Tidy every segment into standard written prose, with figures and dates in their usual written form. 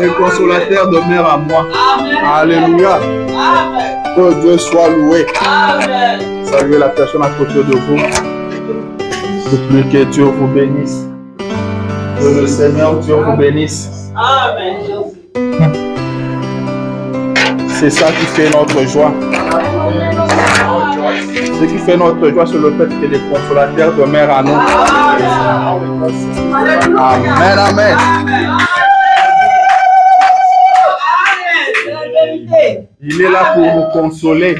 Le consolateur demeure à moi. Alléluia. Amen. Que Dieu soit loué. Amen. Saluez la personne à côté de vous. Je prie que Dieu vous bénisse. Que le Seigneur Dieu vous bénisse. Amen. C'est ça qui fait notre joie. Ce qui fait notre joie, c'est le fait que les consolateurs demeurent à nous. Amen, amen. Il est là pour nous consoler.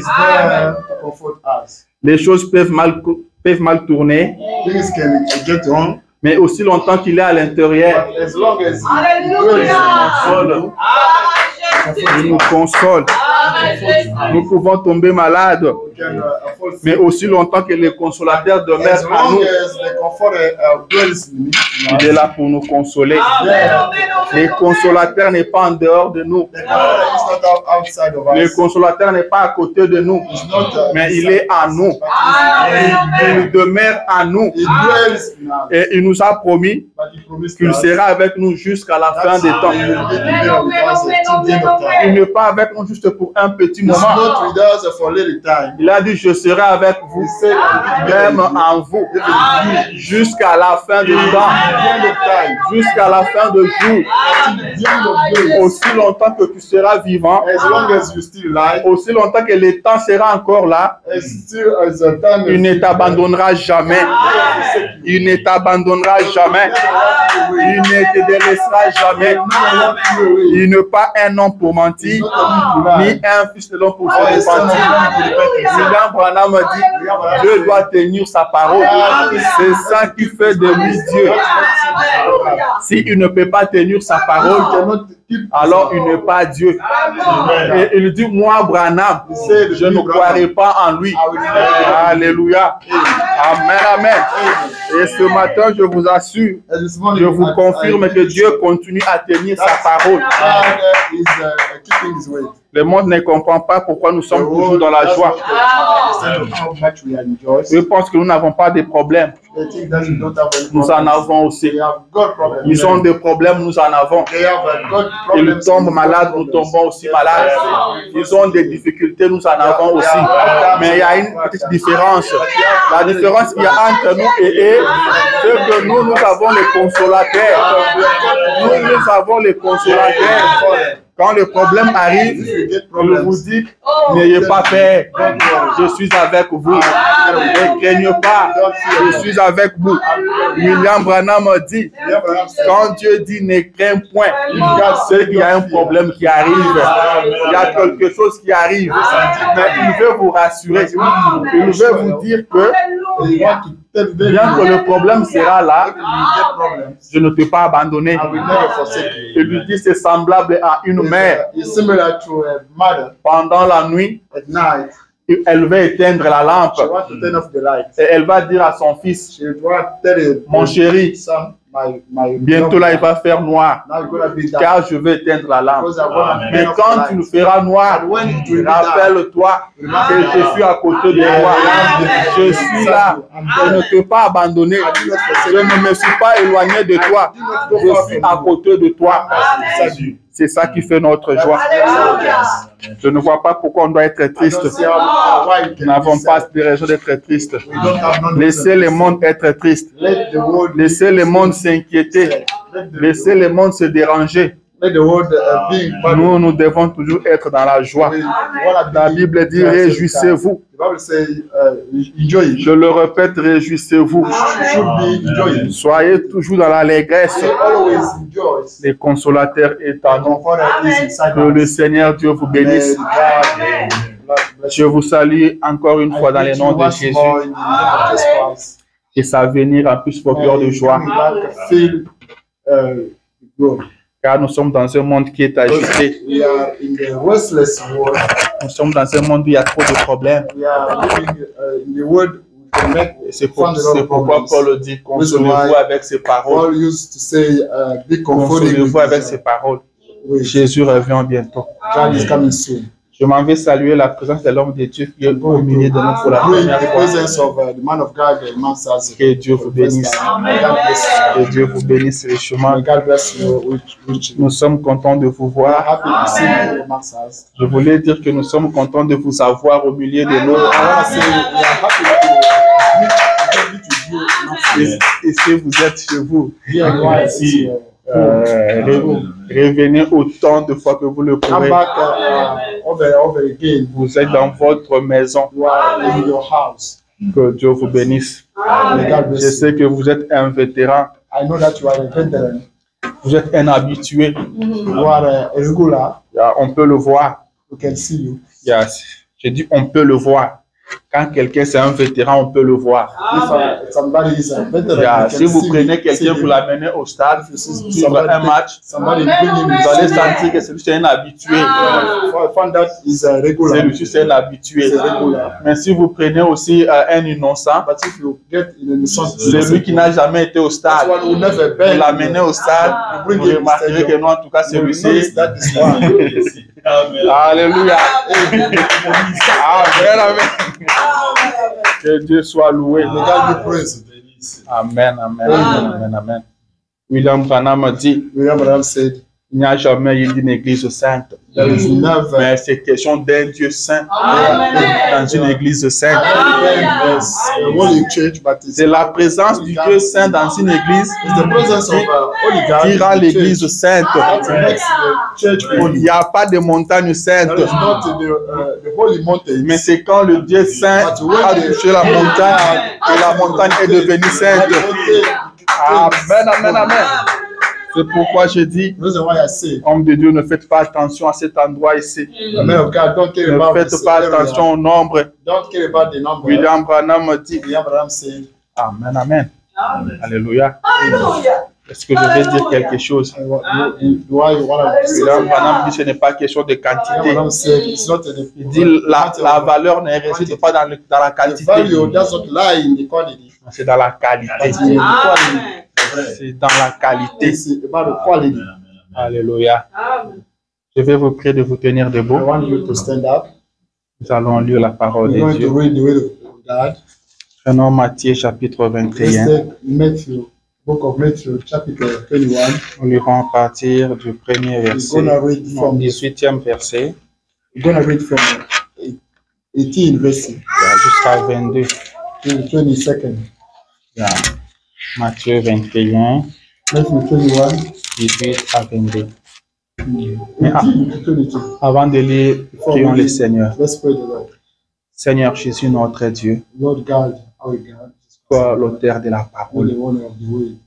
Les choses peuvent mal tourner, mais aussi longtemps qu'il est à l'intérieur, il nous console. Nous pouvons tomber malades, mais aussi longtemps que le consolateur demeure à nous, il est là pour nous consoler. Le consolateur n'est pas en dehors de nous. Le consolateur n'est pas à côté de nous, mais il est à nous. Il demeure à nous. Et il nous a promis qu'il sera avec nous jusqu'à la fin des temps. Il n'est pas avec nous juste pour un petit moment. Il a dit, je serai avec vous, même en vous, jusqu'à la fin du temps, jusqu'à la fin du jour. Aussi longtemps que tu seras vivant, aussi longtemps que le temps sera encore là, il ne t'abandonnera jamais. Il ne t'abandonnera jamais. Il ne te délaissera jamais. Il n'est pas un homme pour mentir, ni un fils de l'homme pour se repentir. William Branham dit, Dieu doit tenir sa parole. C'est ça qui fait de lui Dieu. S'il ne peut pas tenir sa parole, alors il n'est pas Dieu. Et il dit, moi Branham, je ne croirai pas en lui. Alléluia. Amen, amen. Et ce matin, je vous assure, je vous confirme que Dieu continue à tenir sa parole. Le monde ne comprend pas pourquoi nous sommes toujours dans la joie. Je pense que nous n'avons pas de problèmes. Nous en avons aussi. Ils ont des problèmes, nous en avons. Ils tombent malades, nous tombons aussi malades. Ils ont des difficultés, nous en avons aussi. Mais il y a une petite différence. La différence qu'il y a entre nous et eux, c'est que nous avons les consolateurs. Nous avons les consolateurs. Quand le problème arrive, je vous dis, n'ayez pas peur, je suis avec vous. Ne craignez pas, je suis avec vous. William Branham dit, quand Dieu dit ne crains point, c'est qu'il y a un problème qui arrive. Il y a quelque chose qui arrive. Mais il veut vous rassurer. Il veut vous dire que bien que le problème sera là, je ne t'ai pas abandonné. Il lui dit, c'est semblable à une mère. Pendant la nuit, elle va éteindre la lampe. Et elle va dire à son fils, mon chéri, bientôt là il va faire noir, car je vais éteindre la lampe. Mais quand tu le feras noir, rappelle-toi que je suis à côté de toi. Je suis là. Je ne t'ai pas abandonné. Je ne me suis pas éloigné de toi. Je suis à côté de toi. C'est ça qui fait notre joie. Je ne vois pas pourquoi on doit être triste. Nous n'avons pas de raison d'être triste. Laissez le monde être triste. Laissez le monde s'inquiéter. Laissez le monde se déranger. Nous devons toujours être dans la joie. La Bible dit, réjouissez-vous. Je le répète, réjouissez-vous. Soyez toujours dans l'allégresse. Les consolateurs est à nous. Que le Seigneur Dieu vous bénisse. Je vous salue encore une fois dans le nom de Jésus. Et sa venir en plus vos cœurs de joie. Car nous sommes dans un monde qui est agité. Nous sommes dans un monde où il y a trop de problèmes. C'est pourquoi Paul dit, consolez-vous avec ses paroles. Consolez-vous avec ses paroles. Jésus revient bientôt. Je m'en vais saluer la présence de l'homme de Dieu qui est au milieu de nous pour la première fois. Que Dieu vous bénisse. Que Dieu vous bénisse richement. Nous sommes contents de vous voir. Je voulais dire que nous sommes contents de vous avoir au milieu de nous. Et si vous êtes chez vous, revenez autant de fois que vous le pouvez. Vous êtes dans votre maison. Que Dieu vous bénisse. Je sais que vous êtes un vétéran. Vous êtes un habitué. On peut le voir. J'ai dit on peut le voir. Quand quelqu'un c'est un vétéran, on peut le voir. Si vous prenez quelqu'un, vous l'amenez au stade, sur un match, vous allez sentir que celui-ci est un habitué. Celui-ci c'est un habitué. Mais si vous prenez aussi un innocent, celui qui n'a jamais été au stade, vous l'amenez au stade, vous remarquerez que non, en tout cas celui-ci. Alléluia. Amen, amen. Que Dieu soit loué. Amen, amen, amen, amen. William Branham dit, il n'y a jamais eu d'une église sainte. Mais c'est question d'un Dieu saint dans une église sainte. C'est la présence du Dieu saint dans une église qui rend l'église sainte. Il n'y a pas de montagne sainte. Mais c'est quand le Dieu saint a touché la montagne que la montagne est devenue sainte. Amen, amen, amen. C'est pourquoi je dis, homme de Dieu, ne faites pas attention à cet endroit ici. Ne faites pas attention au nombre. William Branham dit, amen, amen. Alléluia. Est-ce que je vais dire quelque chose? William Branham dit, ce n'est pas question de quantité. Il dit, la valeur ne réside pas dans la quantité. C'est dans la qualité. C'est dans la qualité. Alléluia. Je vais vous prier de vous tenir debout. Nous allons lire la parole de Dieu. Prenons Matthieu chapitre 21. Nous lirons à partir du premier verset, du 18e verset, jusqu'à 22. Matthieu 21, 18 à 22. Mais avant de lire, prions le Seigneur. Seigneur Jésus, notre Dieu, toi l'auteur de la parole, nous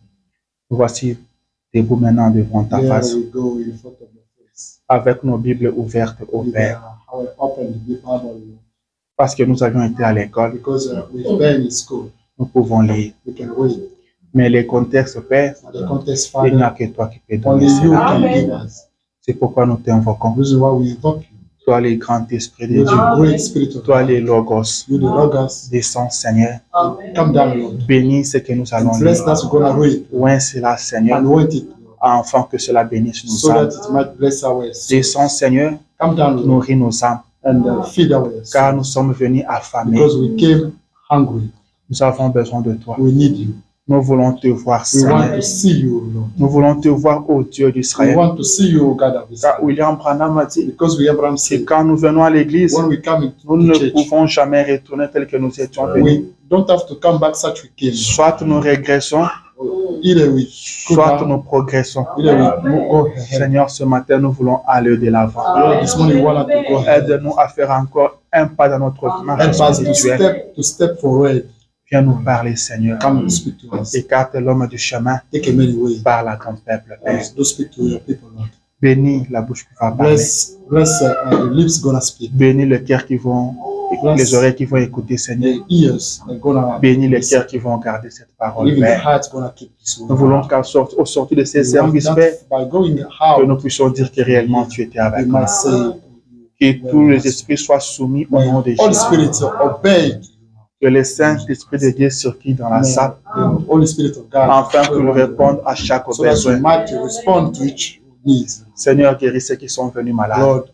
voici debout maintenant devant ta face, avec nos Bibles ouvertes au Père, parce que nous avions été à l'école, nous pouvons lire. Mais les contextes, Père, il n'y a que toi qui peux donner cela. C'est pourquoi nous t'invoquons. Toi, les grands esprits de Dieu, toi, les logos, descends, Seigneur. Bénis ce que nous allons lire. Oint cela, Seigneur, afin que cela bénisse nos âmes. Descends, Seigneur, nourris nos âmes, car nous sommes venus affamés. Nous avons besoin de toi. Nous voulons te voir, Seigneur. Nous voulons te voir, ô Dieu d'Israël. Car William Branham a dit que quand nous venons à l'église, nous ne pouvons jamais retourner tel que nous étions venus. Soit nous régressons, soit nous progressons. Seigneur, ce matin, nous voulons aller de l'avant. Aide-nous à faire encore un pas dans notre marche spirituelle. Viens nous parler, Seigneur. Écarte l'homme du chemin. Parle à ton peuple, Père. Bénis la bouche qui va parler. Bénis le cœur qui vont, les oreilles qui vont écouter, Seigneur. Bénis les cœurs qui vont garder cette parole, Père. Nous voulons qu'au sortir de ces services, Père, que nous puissions dire que réellement tu étais avec nous. Que tous les esprits soient soumis au nom de Jésus. Que le Saint-Esprit de Dieu circule dans la salle, afin que nous répondions à chaque besoin. needs. Seigneur, guéris ceux qui sont venus malades Lord,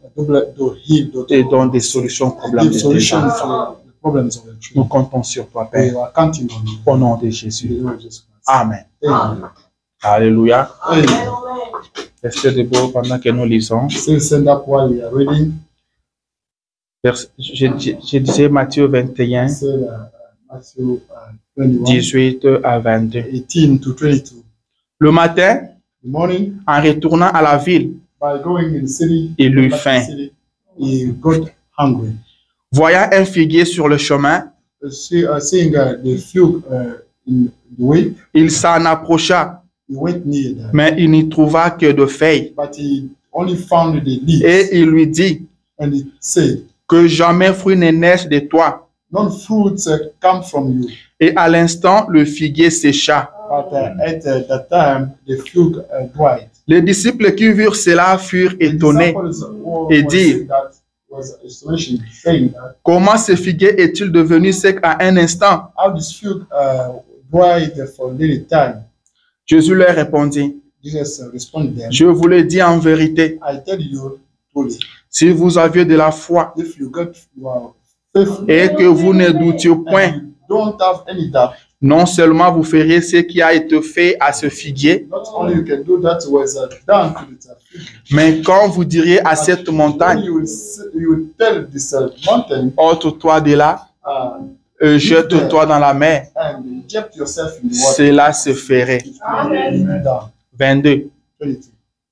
do heal those et donne des solutions aux problèmes give de tes solutions enfants. to the problems of the Nous children. comptons sur toi, We Père, are counting on you. au nom de In Jésus. the name of Jesus Christ. Amen. Amen. Alléluia. Amen. Restez debout pendant que nous lisons. Still stand up while we are reading. Je disais Matthieu 21, Said Matthew 21, 18 à 22. 18 to 22. Le matin, The morning, en retournant à la ville, by going in the city, il eut back to the faim. city, he got hungry. Voyant un figuier sur le chemin, Seeing the fig in the way, il s'en approcha, he went near that. mais il n'y trouva que de feuilles. But he only found the leaves. Et il lui dit, And he said, que jamais fruit ne naisse de toi. "None fruits come from you." Et à l'instant, le figuier sécha. But at that time, the fig dried. Les disciples qui virent cela furent étonnés et dirent, comment ce figuier est-il devenu sec à un instant? How this fig dried for a little time? Jésus leur répondit, Jesus responded them, je vous le dis en vérité, I tell you truly, si vous aviez de la foi if you got your faith et que vous ne doutiez point, and you don't have any doubt, non seulement vous feriez ce qui a été fait à ce figuier, not only you can do that was done to the fig, mais quand vous diriez à cette but montagne, you will tell this mountain, ôte-toi de là, jette-toi dans la mer, and inject yourself in the water. cela se ferait. It will be done. 22. 22.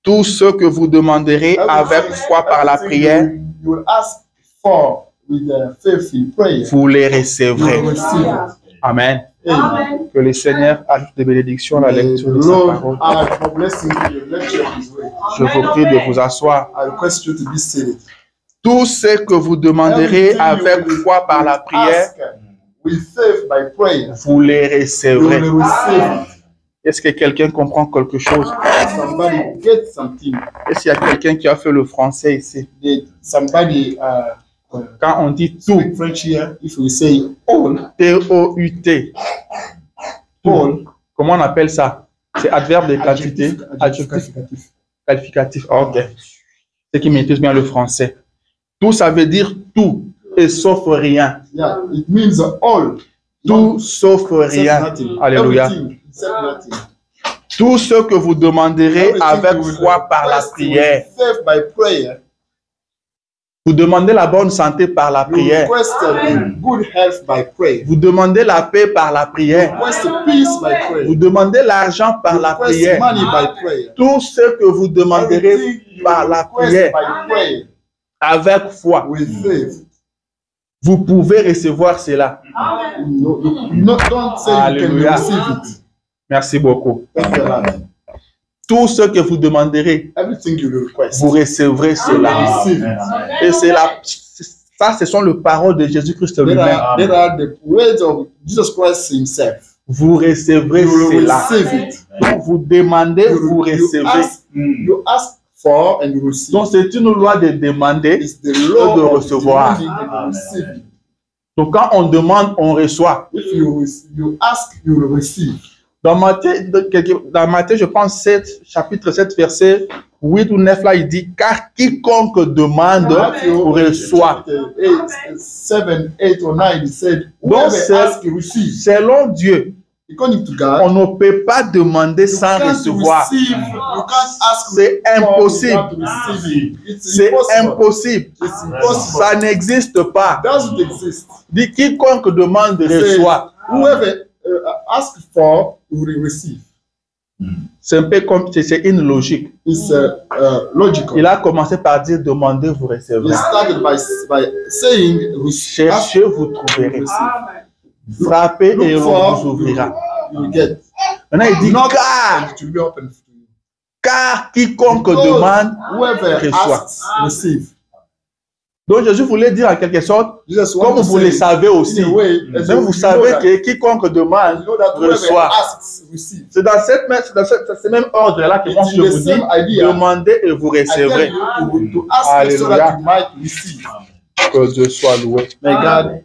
Tout ce que vous demanderez avec foi par la prière, You will ask for with faith in prayer. vous les You will recevrez. receive it. Amen. Amen. Que le Seigneur ajoute des bénédictions à la May the lecture de sa Lord parole. add more blessing to the lecture of His word. Je vous prie de vous asseoir. I request you to be seated. Tout ce que vous demanderez Everything avec you will foi par la prière, ask with faith by prayer, vous les you recevrez. will receive. Est-ce que quelqu'un comprend quelque chose? Somebody get something. Est-ce qu'il y a quelqu'un qui a fait le français ici? Somebody Quand on dit tout, speak French here. If we say all, T-O-U-T, all, comment on appelle ça? C'est adverbe de quantité, adjectif qualificatif. qualificatif. Ok. Ceux qui maîtrisent bien le français. Tout, ça veut dire tout et sauf rien. Yeah, it means all. Tout sauf rien. Nothing. Alléluia. Everything except nothing. Tout ce que vous demanderez Everything avec you will foi par la request prière. with faith by prayer. Vous demandez la bonne santé par la You prière. request good health by prayer. Vous demandez la paix par la prière. Request peace by prayer. Vous demandez l'argent par la Request prière. money by prayer. Tout ce que vous demanderez Everything you par la request prière, by prayer avec foi, with faith. vous pouvez recevoir cela. Don't say Alléluia. you can receive it. Merci beaucoup. Thank you, Lord. Tout ce que vous demanderez, Everything you request. vous recevrez cela. Receive it. Et c'est là, ça, ce sont les paroles de Jésus-Christ There lui-même. are the words of Jesus Christ Himself. Vous recevrez You will cela. receive it. Donc, vous demandez, vous recevez. You ask for and you receive. Donc, c'est une loi de demander. It's the law de of recevoir. demanding and receiving. Donc, quand on demande, on reçoit. If you ask, you will receive. Dans Matthieu, je pense, chapitre 7, verset 8 ou 9, là, il dit, car quiconque demande, reçoit. 7, 8 or 9, he said, Donc, whoever asks, he receives. selon Dieu, According to God, on ne peut pas demander you sans can't recevoir. receive, you can't ask C'est impossible. without receiving. It's C'est impossible. impossible. It's impossible. Ça n'existe pas. Doesn't exist. Dit quiconque demande, He said, reçoit. whoever asks for, you will receive. C'est un peu comme, c'est une logique. It's logical. Il a commencé par dire, demandez, vous He recevrez. started by saying, Cherchez, vous trouverez. receive. Frappez et Look on for, vous ouvrira. you will get. Maintenant, il dit, Knock, car, and it will be open to you. car quiconque Because demande, whoever reçoit. asks, receive. Donc Jésus voulait dire en quelque sorte, Jesus comme wanted to vous le say, savez aussi, in a way, as même you vous know savez that- que quiconque demande, you know that whoever reçoit. asks, receive. C'est dans ce même ordre-là que moi It's je the vous dis, same idea. demandez et vous I tell recevrez. you to ask so Alléluia. that you might receive. Que Dieu soit loué. May God,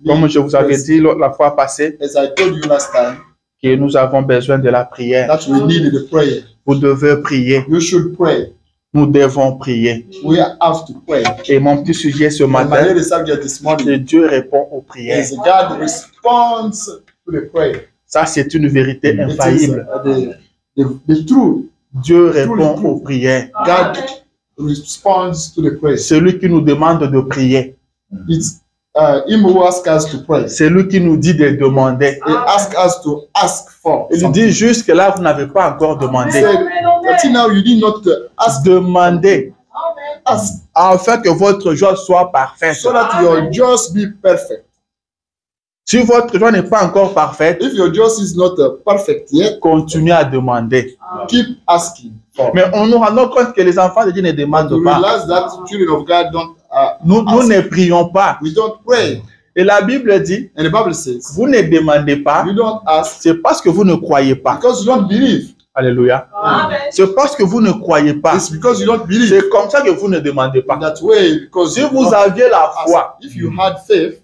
Comme je vous avais dit la fois passée, as I told you last time, que nous avons besoin de la prière. that we need the prayer. Vous devez prier. You should pray. Nous devons prier. We have to pray. Et mon petit sujet ce And my matin, little subject this c'est morning Dieu répond aux prières. is God responds to the prayer. Ça, c'est une vérité It is infaillible. the truth. Dieu répond aux prières. God responds to the prayer. Celui qui nous demande de prier. It's him who asks us to pray. C'est lui qui nous dit de demander. He asks us to ask for Il nous something. dit jusque-là, vous n'avez pas encore He demandé. said, until now you did not ask, Demandez ask afin que votre joie soit parfaite. so that your just be perfect. Si votre joie n'est pas encore parfaite, If your just is not perfect yet, continuez à demander. keep asking for. Mais on nous rend compte que les enfants de Dieu ne demandent To pas. realize that children of God don't Nous ask. ne prions pas. We don't pray. Et la Bible dit, And the Bible says, vous ne demandez pas, you don't ask c'est parce que vous ne croyez pas. because you don't believe. Alléluia. Amen. C'est parce que vous ne croyez pas. It's because you don't believe. C'est comme ça que vous ne demandez In pas. that way, because Si you vous don't aviez la ask. foi, If you had faith,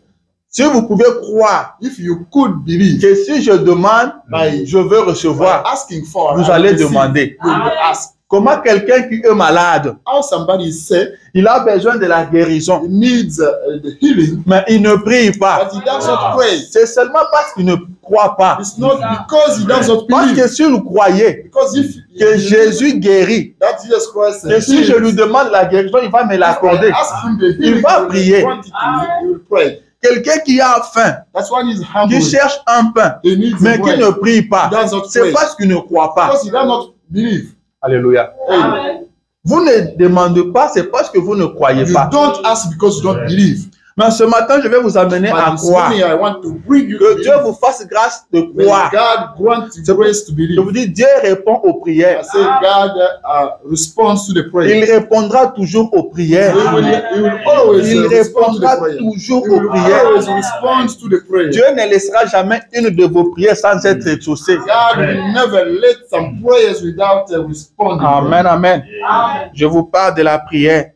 si vous pouvez croire if you could believe que si je demande, by, je veux by recevoir, asking for, vous and allez receive, demander. you will ask. Comment quelqu'un qui est malade, How somebody is sick, il a besoin de la guérison, he needs the healing, mais il ne prie pas. but he does not pray. C'est seulement parce qu'il ne croit pas. It's not because he does not Parce que believe. si vous croyez Because if que Jésus guérit, that Jesus Christ que si je lui demande la guérison, il va me l'accorder. ask him the healing, va he will prier. grant it to you, he will pray. Quelqu'un qui a faim, That's why he's humble. qui cherche un pain, He needs mais a qui bread. ne prie pas, He does not c'est pray. parce qu'il ne croit pas. Because he does not believe. Alléluia. Hey, Vous ne demandez pas, c'est parce que vous ne croyez you pas. don't ask because you don't believe. Mais ce matin, je vais vous amener à But this croire. morning I want to bring you Que to Dieu believe. vous fasse grâce de May croire. God grant you grace to Je believe. vous dis, Dieu répond aux I prières. say God responds to the prayer. Il répondra toujours aux prières. He will always Il respond to the répondra prayer. toujours He aux will prières. always respond to the prayer. Dieu ne laissera jamais une de vos prières sans être exaucée. God will never let some prayers without responding. Amen, amen. Je vous parle de la prière.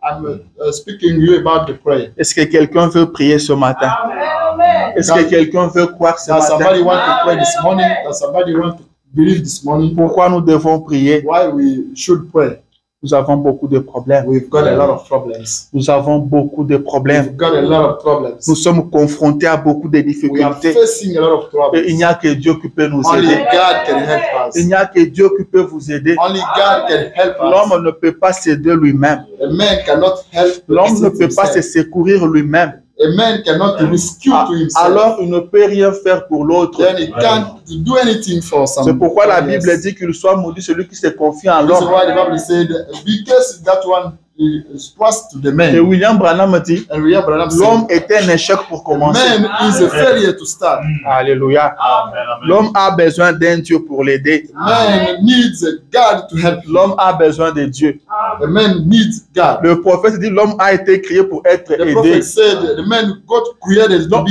I'm speaking to you about the prayer. Est-ce que quelqu'un veut prier ce matin? Est-ce que quelqu'un veut croire ce Does matin? somebody want to pray this morning? Does somebody want to believe this morning? Pourquoi nous devons prier? Why we should pray? Nous avons beaucoup de problèmes. We've got a lot of problems. Nous avons beaucoup de problèmes. We've got a lot of problems. Nous sommes confrontés à beaucoup de We are difficultés. facing a lot of Et il n'y problems. a que Dieu qui peut nous Only aider. God can help Il us. n'y a que Dieu qui peut vous aider. Only God can help us. L'homme ne peut pas s'aider lui-même. A man cannot help L'homme ne peut pas se himself. secourir lui-même. A man cannot rescue to himself. Alors il ne peut rien faire pour l'autre. Then he can't do anything for C'est someone. pourquoi la Bible dit qu'il soit maudit celui qui se confie en This is l'homme. why the Bible said, because that one is trust to the Et man. William Branham dit, And William Branham l'homme said, est un échec pour commencer. man is a failure to start. Alléluia. L'homme a besoin d'un Dieu pour l'aider. Man needs God to help him. L'homme a besoin de Dieu. The man needs God. Le prophète dit l'homme a été créé pour être The aidé. prophet said, the man got created to be.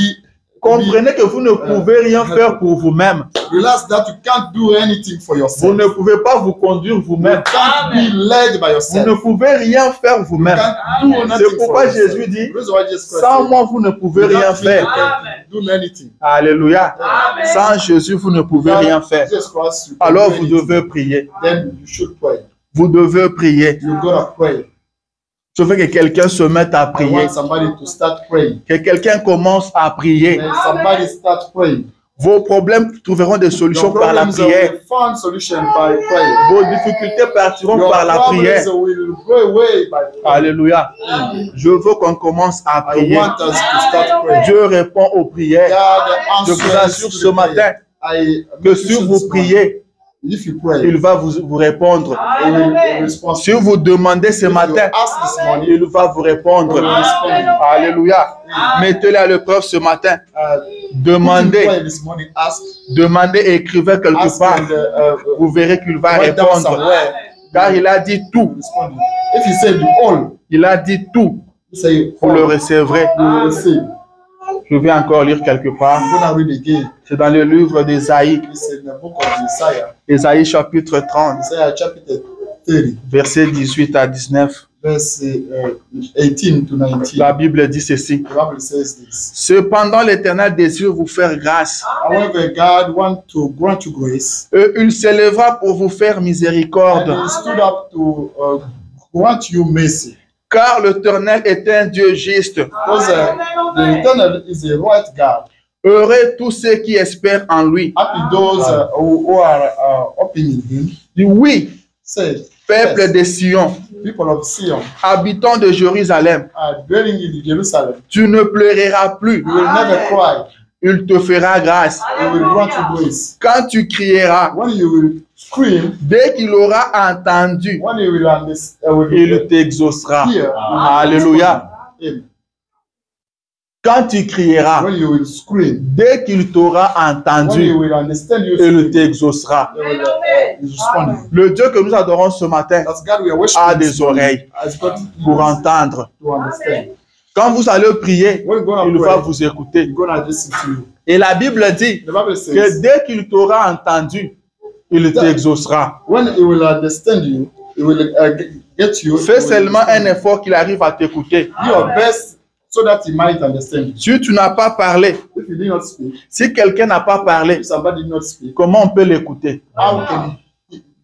Comprenez que vous ne pouvez rien faire pour vous-même. Realize that you can't do anything for Vous yourself. ne pouvez pas vous conduire You vous-même. can't be led by Vous yourself. ne pouvez rien faire You vous-même. can't do nothing C'est pourquoi for yourself. Jésus dit, The reason why Jesus Christ sans said, moi, vous ne pouvez rien without me, you faire. can't do anything. Alléluia. Sans Jésus, vous ne pouvez rien faire. Jesus Christ, you can Alors do vous anything. devez prier. Then you should pray. Vous devez prier. You gotta pray. Je veux que quelqu'un se mette à I prier. want somebody to start praying. Que quelqu'un commence à prier. When somebody start praying, Vos problèmes trouveront des your solutions par la problems prière. will find solution by prayer. Vos difficultés partiront Your par la prière. problems will go away by prayer. Alléluia. Je veux qu'on commence à I prier. want us to start praying. Dieu répond aux prières. God Je vous answers assure to ce the matin prayer. que si vous priez, if you pray, il va vous répondre. he will respond. Si vous demandez ce If you matin, ask this morning, il va vous répondre. Alléluia. Mettez-le à l'épreuve ce matin. pray Demandez, this morning, ask, demandez, écrivez quelque ask part. and Vous verrez qu'il va write down répondre. somewhere. Car il a dit tout. Respond. If he said you all, Il a dit tout. say Vous le all, recevrez. you will receive. Je vais encore lire quelque part. I'm gonna read again. C'est dans le livre d'Ésaïe. It's in the book of Isaiah, Ésaïe chapitre 30, Isaiah chapter 30, versets 18 à 19. verse 18 to 19. La Bible dit ceci. The Bible says this. Cependant, l'Éternel désire vous faire grâce. However, God wants to grant you grace, Il s'élèvera pour vous faire miséricorde. and He stood up to grant you mercy. Car l'Éternel est un Dieu juste. Because the Eternal is a right God. Heureux tous ceux qui espèrent en lui. Happy those who are hoping in Him. Oui, Say, peuple yes, de Sion, people of Sion habitants de Jérusalem, are dwelling in Jerusalem. tu ne pleureras plus. You will never cry. Il te fera grâce. He will grant you grace. Quand tu crieras, When you will scream, dès qu'il aura entendu, when you will understand, il t'exaucera. hear. Alléluia. Amen. Quand tu crieras, When you will scream, dès qu'il t'aura when you entendu, will understand your il scream, t'exaucera. he will respond. Le Dieu que nous adorons ce matin That's God we are a worshiping. des oreilles Has got pour ears entendre. to understand. Quand vous allez prier, When you're il going to va pray, vous écouter. you're going to listen to you. Et la Bible dit The Bible que says, dès qu'il t'aura entendu, il t'exaucera. when he will understand you, he will get you. Fais seulement un effort qu'il arrive à t'écouter. Do your best so that he might understand you. Si tu n'as pas parlé, If you did not speak, si quelqu'un n'a pas parlé, if somebody did not speak, comment on peut l'écouter? how can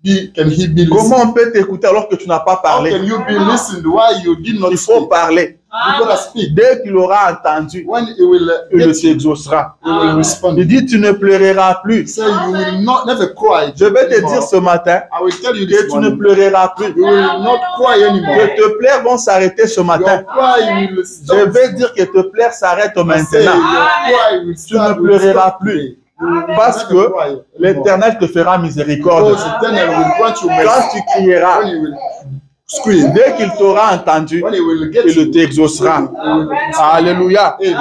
he be listened? Comment on peut t'écouter alors que tu n'as pas How parlé? can you be listened while you did not Il faut speak? parler. You gotta speak. Dès qu'il aura entendu, When he will il get you, t'exaucera. he will respond. Il dit, tu ne pleureras plus. Say you will not never cry. Je vais te anymore. dire ce matin I will tell you que this tu ne morning. pleureras plus. You will not cry anymore. Que tes pleurs vont s'arrêter ce matin. Your cry will stop. Je vais dire que tes pleurs s'arrêtent I say maintenant. your cry will Tu ne start, will pleureras stop plus. today. You will Parce never que cry anymore. l'Éternel te fera miséricorde. Because Eternal will grant you mercy. Quand tu crieras, When he will scream, dès qu'il t'aura entendu, when he will get il you, t'exaucera. he will- Alléluia. Amen.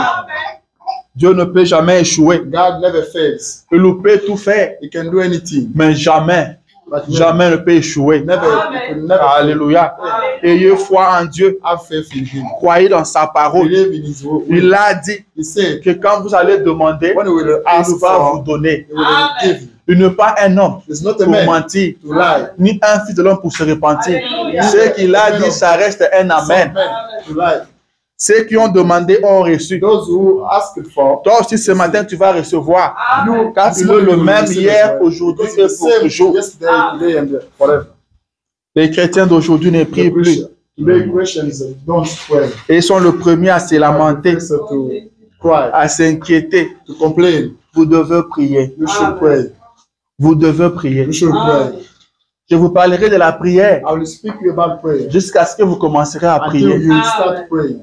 Dieu ne peut jamais échouer. God never fails. Il peut tout faire, He can do anything. mais jamais, But jamais ne peut échouer. never, he can never Alléluia. Ayez foi en Dieu. have faith in him. Croyez dans sa parole. Believe in his word. Il a dit He said, que quand vous allez demander, when he will il ask va vous for, donner. he will give you. Il n'est pas un homme It's not a pour man mentir, to lie. ni un fils de l'homme pour se repentir. Ce qu'il a dit, ça reste un It's not amen. man to lie. Ceux qui ont demandé ont reçu. Those who ask it for, Toi aussi, ce matin, tu vas recevoir. you, Car il est le même hier, aujourd'hui et pour toujours. yesterday, today, and forever. Les chrétiens d'aujourd'hui ne prient plus. Today, Christians don't pray. Et ils sont les premiers à se lamenter, To cry, à s'inquiéter. to complain. Vous devez prier. You should pray. Vous devez prier. You should pray. Je vous parlerai de la prière I will speak to you about prayer jusqu'à ce que vous commencerez à until prier. you will start praying.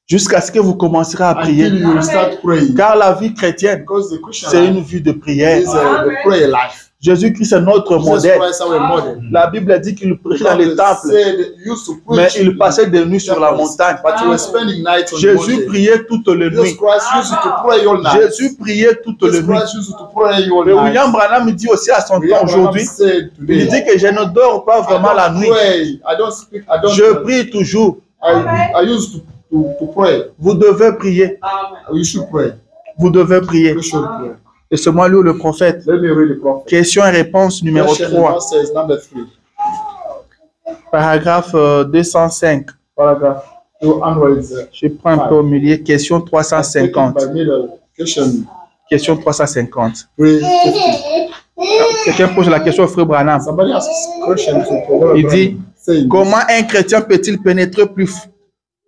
Jusqu'à ce que vous commencerez à prier. Until you will start praying. Car la vie chrétienne, Because the Christian c'est life une vie de prière. is the prayer life. Jésus-Christ est notre Jesus modèle. Christ our model. La Bible dit qu'il prêchait dans les God temples, said he used to mais preach il passait des nuits sur la montagne. but he was spending nights on the Jésus mountain. priait toutes les Jesus nuits. Christ used to pray all night. Jésus priait toutes les Jesus nuits. Christ used to pray all Et night. William Branham dit aussi à son temps William Branham aujourd'hui, said il today, dit que je ne dors pas vraiment la I don't nuit. pray, I don't speak, I don't Je prie toujours. I used to pray. Vous devez prier. You should pray. Vous devez prier. You should pray. Et c'est moi, lui, le prophète. Let me read the prophet. Question et réponse numéro Question 3. says number 3. Paragraphe 205. Paragraph 200. Je prends un peu au milieu. Question 350. By middle. Question Question 350. 350. Quelqu'un pose la question au frère Branham. Somebody asks question to Il dit, saying, comment un chrétien peut-il pénétrer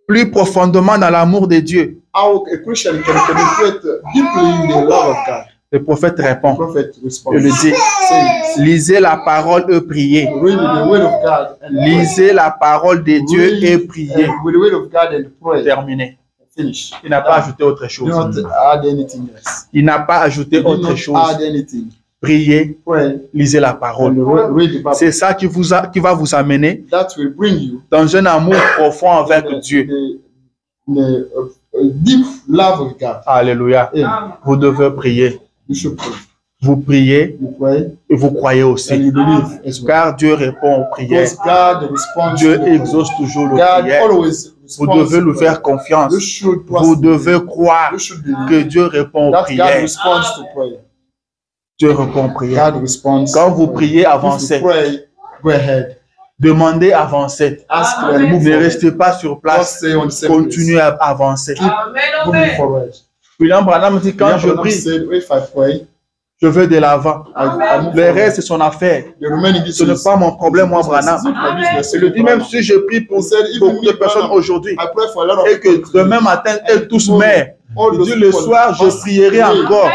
plus profondément dans l'amour de Dieu? how a Christian can penetrate deeply in the love of God? Le prophète The répond. prophet responds, Il lui dit, saying, lisez la parole et priez. read the word of God and pray. Lisez la parole de Dieu Read et priez. with the word of God and pray. Terminé. Finish. Il n'a pas ajouté autre Do chose. not add anything else. Il n'a pas ajouté Do autre not chose. add anything. Priez, Pray lisez la and parole. read the Bible. C'est ça qui va vous amener That will bring you dans un amour profond avec Dieu. the deep love of God. Alléluia. Amen. Vous devez prier. You should pray. Vous priez You pray et vous croyez and aussi. you believe as well. Car Dieu répond aux prières. Because God responds Dieu to the prayer. exauce toujours nos God prières. always Vous responds devez to lui prayer. faire confiance. You should trust Vous him. devez croire You should believe que Dieu répond aux that God prières. responds to prayer. Dieu répond aux prières. God responds. Quand vous to priez, prayer. avancez. If you pray, go ahead. Demandez, avancez. Ask and move Ne forward. restez pas sur Don't place. stay on the same Continuez à avancer. place. Moving forward. William Branham dit, quand William je Branham prie, said, if I pray, Je veux de l'avant. Le reste, c'est son affaire. Ce n'est pas mon problème, moi, Branham. Je le dis même si je prie pour beaucoup de personnes aujourd'hui et que demain matin, elles tous meurent. Il dit le soir, je prierai encore.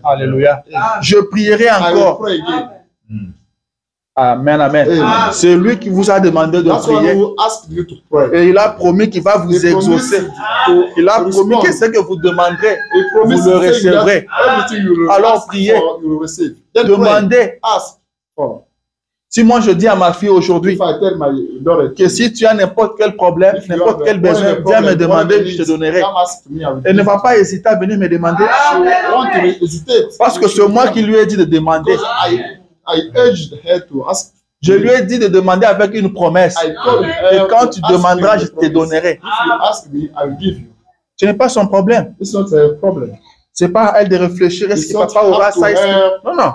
Alléluia. Je prierai encore. Amen, amen. C'est lui qui vous a demandé de prier. Et il a promis qu'il va vous exaucer. Il a promis que ce que vous demanderez, vous le recevrez. Alors priez. Demandez. Si moi je dis à ma fille aujourd'hui que si tu as n'importe quel problème, n'importe quel besoin, viens me demander, je te donnerai. Elle ne va pas hésiter à venir me demander. Parce que c'est moi qui lui ai dit de demander. Je lui ai dit de demander avec une promesse. Et quand tu demanderas, je te donnerai. Ce n'est pas son problème. Ce n'est pas à elle de réfléchir. Est-ce que papa aura ça? Non, non.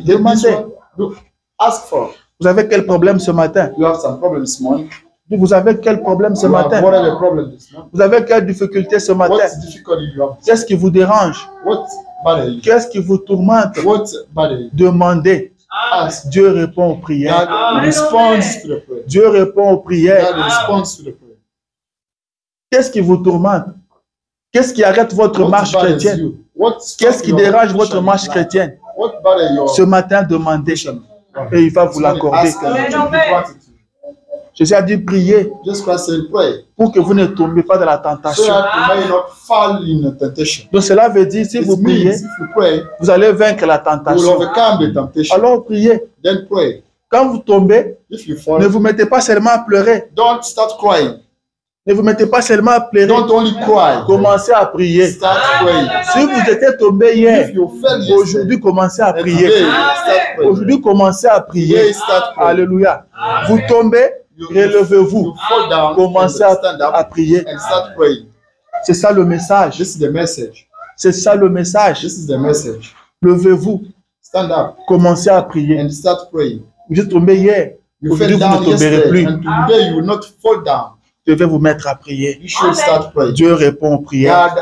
Demandez. Vous avez quel problème ce matin? Vous avez quel problème ce matin? Vous avez quelle difficulté ce matin? Qu'est-ce qui vous dérange? Qu'est-ce qui vous tourmente? Demandez. Dieu répond aux prières. Dieu répond aux prières. Qu'est-ce qui vous tourmente? Qu'est-ce qui arrête votre marche chrétienne? Qu'est-ce qui dérange votre marche chrétienne? Ce matin, demandez. Et il va vous l'accorder. Jésus a dit prier pour que vous ne tombiez pas dans la tentation. Donc cela veut dire si vous priez, vous allez vaincre la tentation. Alors priez. Quand vous tombez, ne vous mettez pas seulement à pleurer. Ne vous mettez pas seulement à pleurer. Commencez à prier. Si vous étiez tombé hier, aujourd'hui commencez à prier. Aujourd'hui commencez à prier. Alléluia. Vous tombez, relevez-vous. Commencez à prier. C'est ça le message. C'est ça le message. Levez-vous. Commencez à prier. Vous êtes tombé hier. Aujourd'hui, vous ne tomberez plus. Vous devez vous mettre à prier. Dieu répond aux prières.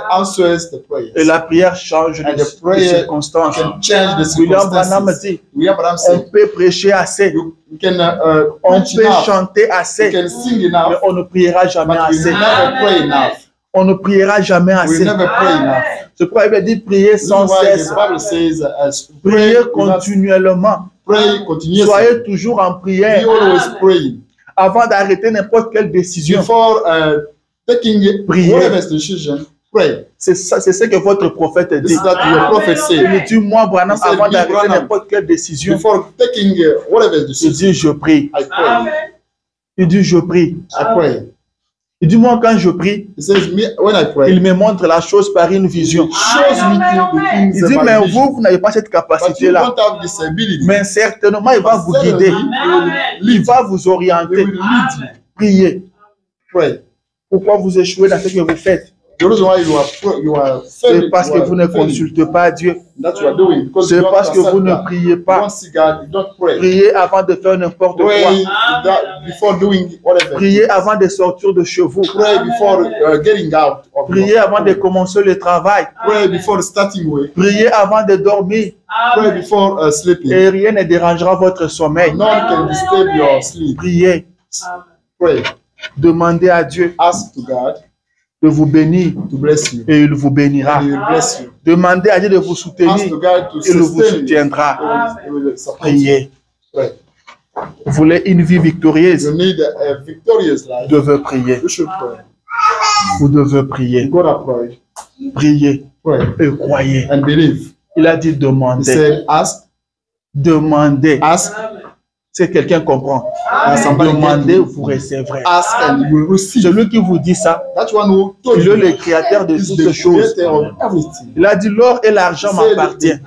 Et la prière change les circonstances. William Branham dit, on peut prêcher assez, on peut chanter assez, mais on ne priera jamais assez. On ne priera jamais assez. C'est pourquoi il dit prier sans cesse. Priez continuellement. Soyez toujours en prière. Avant d'arrêter n'importe quelle décision, priez. C'est ce que votre prophète dit. Il dit, moi, Branham, avant d'arrêter n'importe quelle décision, il dit, je prie. Il dit, je prie. Il dit, moi, quand je prie, il me montre la chose par une vision. Il dit, mais vous n'avez pas cette capacité-là. Mais certainement, il va vous guider. Il va vous orienter. Priez. Pourquoi vous échouez dans ce que vous faites? C'est parce que vous ne consultez pas Dieu. C'est parce que vous ne priez pas. Priez avant de faire n'importe quoi. Priez avant de sortir de chez vous. Priez avant de commencer le travail. Priez avant de dormir. Et rien ne dérangera votre sommeil. Priez. Demandez à Dieu de vous bénir et il vous bénira. Demandez à Dieu de vous soutenir et il vous soutiendra. Priez. Vous voulez une vie victorieuse? Vous devez prier. Vous devez prier. Priez et croyez. Il a dit demandez. Demandez. Si quelqu'un comprend, demandez, vous recevrez. Celui qui vous dit ça, il est le créateur de toutes choses. Il a dit l'or et l'argent m'appartiennent.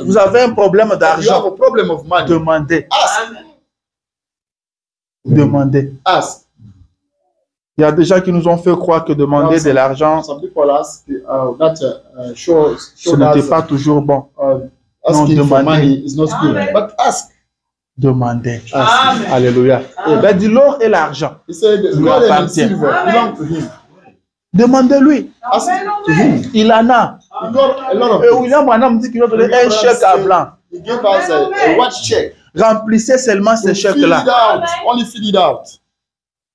Vous avez un problème d'argent. Demandez. Demandez. Il y a des gens qui nous ont fait croire que demander de l'argent, ce n'était pas toujours bon. Non, demandez. Demandez. Alléluia. Ben, dit l'or et l'argent nous appartiennent. Demandez-lui. Ask to him. Il en a. He got a lot of Et things. William Branham dit qu'il a donné un chèque à blanc. He gave us a white check. Remplissez seulement ces Fill it chèques-là. out. Only fill it out.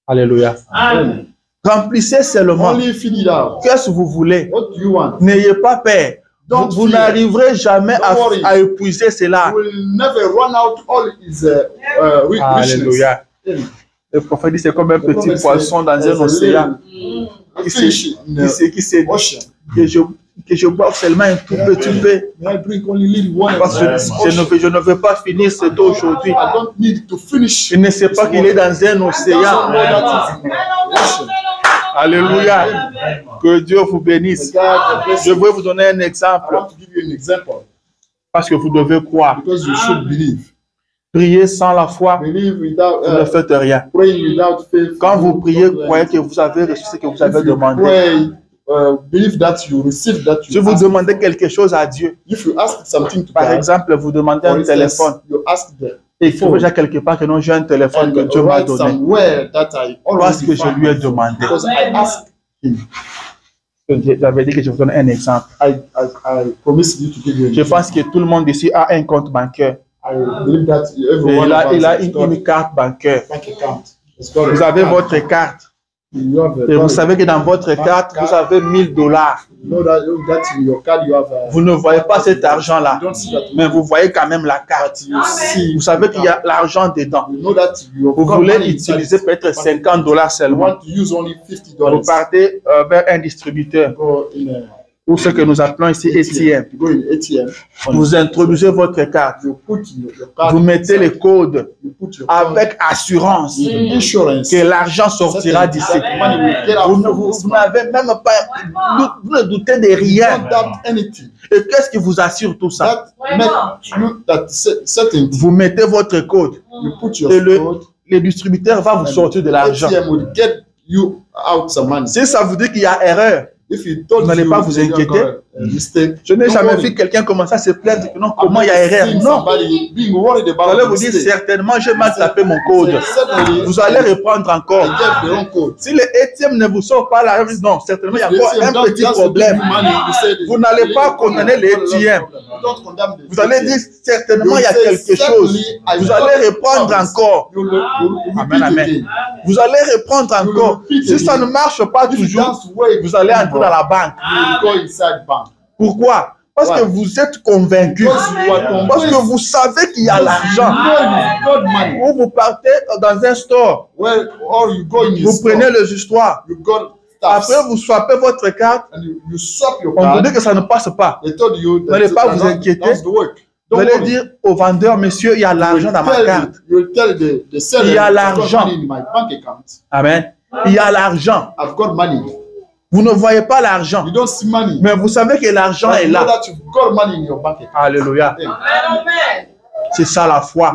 Alléluia. Amen. Remplissez seulement. Only fill it out. Qu'est-ce que vous voulez? What do you want? N'ayez pas peur. Don't Vous fear. n'arriverez jamais Don't worry. à épuiser cela. He will never run out all his richness. Alléluia. Amen. Le prophète dit c'est comme un The petit prophet poisson said, dans un "There's a océan little fish in the qui s'est dit ocean. que je boive seulement un tout petit peu May I drink only little water? parce que je ne veux pas finir cette eau aujourd'hui. I don't need to finish. Il ne sait pas qu'il est dans un océan. Ocean. Alléluia. Que Dieu vous bénisse. God bless Je you. veux vous donner un I exemple want to give you an example parce que vous devez croire. because you should believe. Prier sans la foi, Believe without vous ne faites rien. praying without faith. Quand vous priez, croyez que vous avez reçu ce que vous avez If you demandé. pray, believe that you receive that Si you vous ask. demandez quelque chose à Dieu, If you ask something to par God, exemple, vous demandez for un instance, téléphone, you ask the écrivez déjà quelque part que non, j'ai un téléphone que and Dieu m'a write donné. somewhere that I Parce already que je found lui ai demandé. because I asked him. J'avais dit que je vous donne un exemple. I promised you to give you an Je example. pense que tout le monde ici a un compte bancaire. I believe that Et everyone il a has got une carte bancaire. a bank account. It's got a Vous avez card. votre carte. You have a Et vous card. savez que dans votre carte, vous avez $1000. You know that in your card you have a, Vous ne voyez pas cet argent-là, you don't see that, mais vous voyez quand même la carte. but you see. Vous savez qu'il y a l'argent dedans. You know that you Vous voulez utiliser peut-être $50 You seulement. want to use only $50. Vous partez vers un distributeur, Go in a, ou ce que nous appelons ici ATM. You go in ATM. Vous introduisez votre carte. You put your card. Vous mettez les codes You put your card, avec assurance insurance. que l'argent sortira d'ici. That money will get out Vous from this vous man. n'avez même pas, vous ne doutez de You rien. don't doubt anything. Et qu'est-ce qui vous assure tout ça? That make you that certainty. Vous mettez votre code. You put your Et le code. distributeur va vous sortir de l'argent. ATM will get you out some money. Si ça vous dit qu'il y a erreur, If you told Vous n'allez you pas vous that you inquiéter. got a mistake, je n'ai don't jamais worry. vu quelqu'un commencer à se plaindre que non, I've comment il y a never erreur. seen Non. somebody being worried Vous about allez a vous dire mistake. certainement, j'ai mal tapé mon code. Certainly, Vous allez reprendre I encore. gave the wrong code. Si le ATM ne vous sort pas la non, certainement il y a encore un petit problème. Vous n'allez pas condamner les ATM. Vous allez dire certainement il y a quelque chose. Vous allez reprendre encore. Amen, amen. Vous allez reprendre encore. Si ça ne marche pas toujours, vous allez entrer dans la banque. Pourquoi? Parce que vous êtes convaincu. Parce que vous savez qu'il y a l'argent. Ou vous partez dans un store. Vous prenez les histoires. Après, vous swappez votre carte. On vous dit que ça ne passe pas. Vous n'allez pas vous inquiéter. Vous allez dire au vendeur, monsieur, il y a l'argent dans ma carte. Il y a l'argent. Amen. Il y a l'argent. Vous ne voyez pas l'argent, mais vous savez que l'argent est là. Alléluia. C'est ça la foi.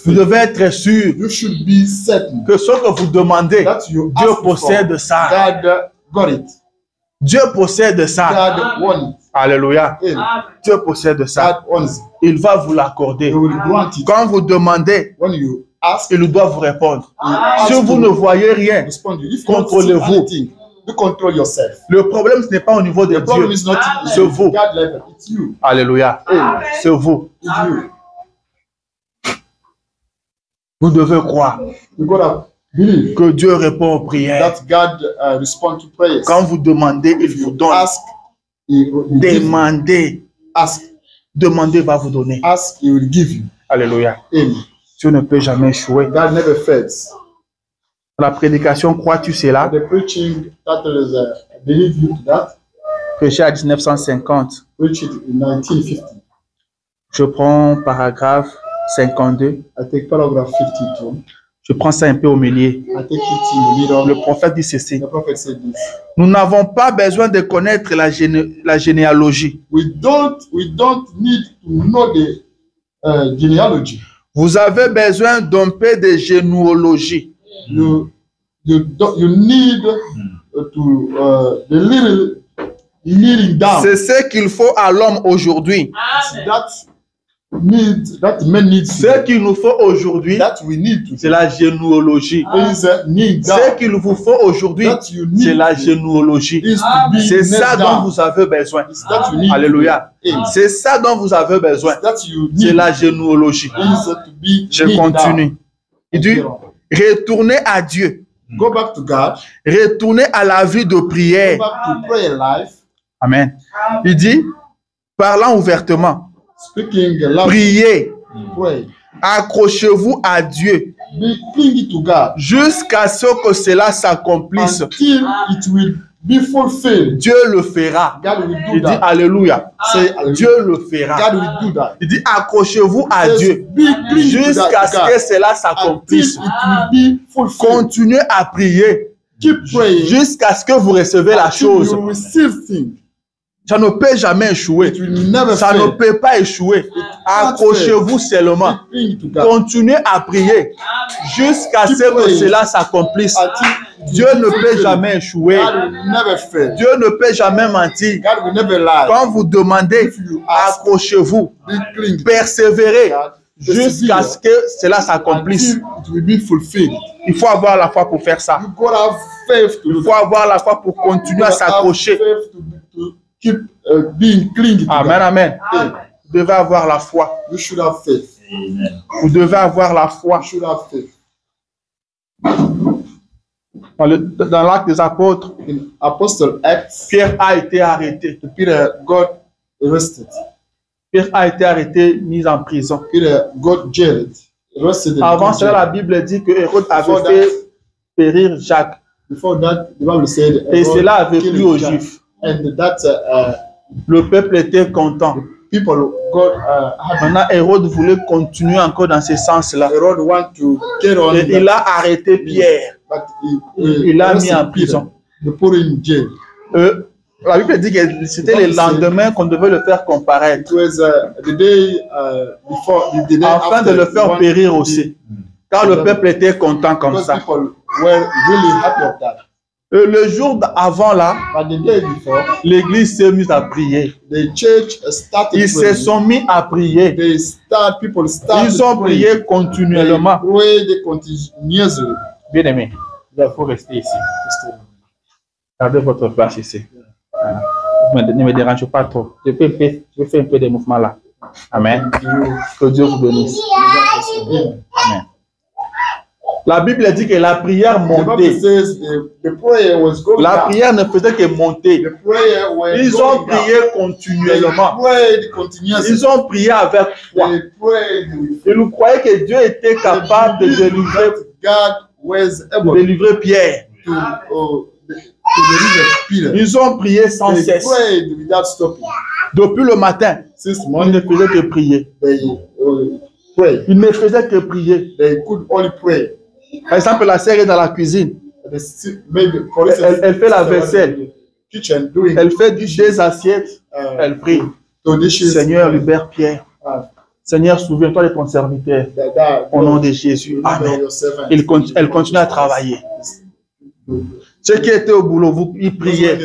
Vous devez être sûr que ce que vous demandez, Dieu possède ça. Dieu possède ça. Alléluia. Dieu possède ça. Il va vous l'accorder. Quand vous demandez, il doit vous répondre. Si vous ne voyez rien, contrôlez-vous. Le problème, ce n'est pas au niveau de Dieu. C'est vous. Alléluia. C'est vous. Vous devez croire que Dieu répond aux prières. Quand vous demandez, il vous donne. Demandez. Demandez va vous donner. Alléluia. Dieu ne peut jamais échouer. La prédication, crois-tu cela? Prêché à 1950. Je prends paragraphe 52. Je prends ça un peu au milieu. Le prophète dit ceci. Nous n'avons pas besoin de connaître la généalogie. We don't need to know the genealogy. Vous avez besoin d'un peu de généalogie. You need to the little kneeling down. C'est ce qu'il faut à l'homme aujourd'hui. That's Ce qu'il nous faut aujourd'hui, c'est la généalogie. Ce qu'il vous faut aujourd'hui, c'est la généalogie. C'est ça dont vous avez besoin. Alléluia. C'est ça dont vous avez besoin. C'est la généalogie. Je continue. Il dit, retournez à Dieu. Go back to God. Retournez à la vie de prière. Go back to prayer life. Amen. Il dit, parlant ouvertement, speaking loud, priez, pray. Accrochez-vous à Dieu jusqu'à ce que cela s'accomplisse. Until it will be fulfilled. Dieu le fera. God will do Il dit that. Alléluia. Say hallelujah. Dieu le fera. God will do that. Il dit accrochez-vous à Says, Dieu be clean jusqu'à to ce God. que cela Until s'accomplisse. it will be fulfilled. Continuez à prier Keep praying jusqu'à ce que vous recevez la until chose. you receive things. Ça ne peut jamais échouer. It will never Ça ne fail. peut pas échouer. Accrochez-vous seulement. Be clean to God. Continuez à prier jusqu'à ce que cela s'accomplisse. Until Dieu ne peut jamais échouer. God will never fail. Dieu ne peut jamais mentir. God will never lie. Quand vous demandez, accrochez-vous, Be clean. persévérez jusqu'à ce que cela s'accomplisse. Until it will be fulfilled. Il faut avoir la foi pour faire ça. You gotta have faith to Il faut avoir la foi pour continuer à s'accrocher. to keep being clean to Amen, God. amen. Vous devez avoir la foi. You should have faith. Vous devez avoir la foi. You should have faith. Dans l'acte des apôtres, In Apostle Acts, Pierre a été arrêté. Peter got arrested. Pierre a été arrêté, mis en prison. Peter got jailed. Arrested and Avant got cela, la jailed. Bible dit que Hérode Before avait fait périr Jacques. Before that, the Bible said, Et Herod cela avait killed plu aux Jack. Juifs. And that Le peuple était content. people got happy. Maintenant, Hérode voulait continuer encore dans ce sens-là. Herod want to get on, Et il a arrêté Pierre. but Il l'a mis en arrested prison. Peter. They put him in jail. La Bible dit que c'était le lendemain qu'on devait le faire comparaître, It was the day before, the day afin after de le faire one- périr aussi. Car le peuple était content comme Because ça. people were really happy of that. Le jour avant là, But the day before, l'église s'est mise à prier. the church started Ils se praying. sont mis à prier. People started Ils ont praying. prié continuellement. They prayed continuously. Bien aimé, il faut rester ici. Gardez votre place ici. Voilà. Ne me dérangez pas trop. Je fais un peu de mouvement là. Amen. Que Dieu vous bénisse. Amen. La Bible dit que la prière The Bible montait. says the prayer was going La down. prière ne faisait que monter. The prayer was Ils going ont down. prié They continuellement. prayed continuously. Ils ont prié avec foi. They prayed with Ils croyaient que Dieu était capable de délivrer, God was able Pierre. to deliver Peter. Ils ont prié sans They cesse. prayed without stopping. Depuis le matin, Since ils morning, ne faisaient que prier. they prayed. Ils ne faisaient que prier. They could only pray. Par exemple, la sœur est dans la cuisine. Maybe, for instance, Elle fait la vaisselle. kitchen doing Elle fait des assiettes. Elle prie. so dishes. Seigneur, libère Pierre. Ah. Seigneur, souviens-toi de ton serviteur. Au nom de Jésus. Amen. Elle continue à travailler. Ceux qui étaient au boulot, ils priaient.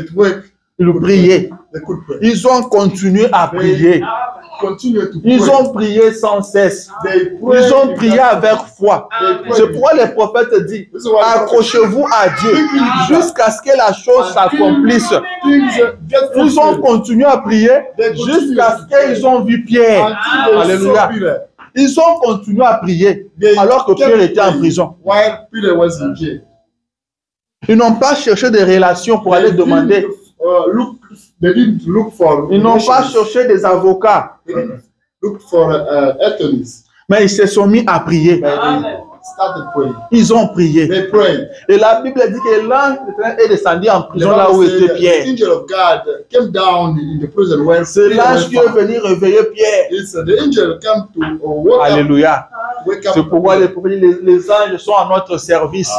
Ils priaient. Ils ont continué à prier. Ils ont prié sans cesse. Ils ont prié avec foi. C'est pourquoi les prophètes disent, accrochez-vous à Dieu jusqu'à ce que la chose s'accomplisse. Ils ont continué à prier jusqu'à ce qu'ils ont vu Pierre. Alléluia. Ils ont continué à prier alors que Pierre était en prison. Ils n'ont pas cherché des relations pour aller demander. Ils n'ont pas cherché des avocats. Mais ils se sont mis à prier. Ils ont prié. Et la Bible dit que l'ange est descendu en prison là où était Pierre. C'est l'ange qui est venu réveiller Pierre. Alléluia. C'est pourquoi les anges sont à notre service.